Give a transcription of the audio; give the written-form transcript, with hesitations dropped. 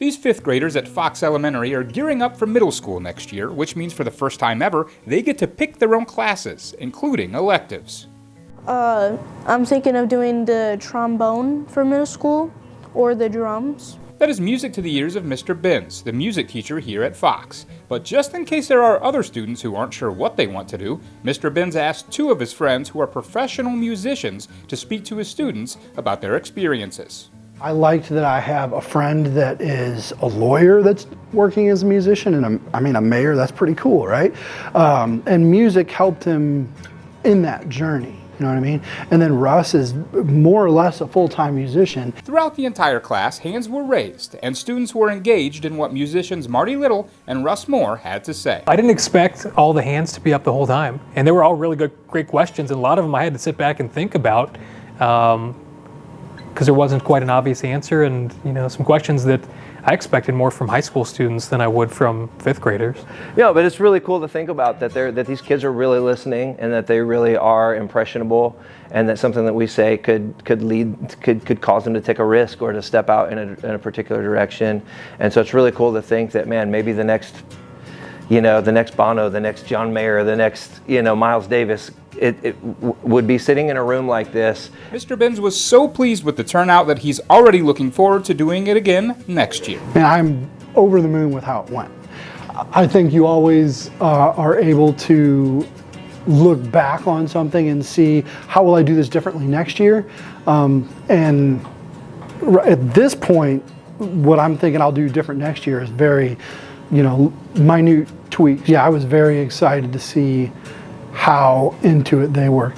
These 5th graders at Fox Elementary are gearing up for middle school next year, which means for the first time ever, they get to pick their own classes, including electives. I'm thinking of doing the trombone for middle school or the drums. That is music to the ears of Mr. Binns, the music teacher here at Fox. But just in case there are other students who aren't sure what they want to do, Mr. Binns asked 2 of his friends who are professional musicians to speak to his students about their experiences. I liked that I have a friend that is a lawyer that's working as a musician, and a mayor. That's pretty cool, right? And music helped him in that journey. You know what I mean? And then Russ is more or less a full-time musician. Throughout the entire class, hands were raised, and students were engaged in what musicians Marty Little and Russ Moore had to say. I didn't expect all the hands to be up the whole time, and they were all really good, great questions, and a lot of them I had to sit back and think about because there wasn't quite an obvious answer, and some questions that I expected more from high school students than I would from 5th graders. Yeah, but it's really cool to think about that these kids are really listening and that they really are impressionable, and that something that we say could cause them to take a risk or to step out in a particular direction. And so it's really cool to think that, man, maybe the next Bono, the next John Mayer, the next Miles Davis, it would be sitting in a room like this. Mr. Binns was so pleased with the turnout that he's already looking forward to doing it again next year. And I'm over the moon with how it went. I think you always are able to look back on something and see, how will I do this differently next year? And at this point, what I'm thinking I'll do different next year is very, minute tweaks. Yeah, I was very excited to see how into it they were.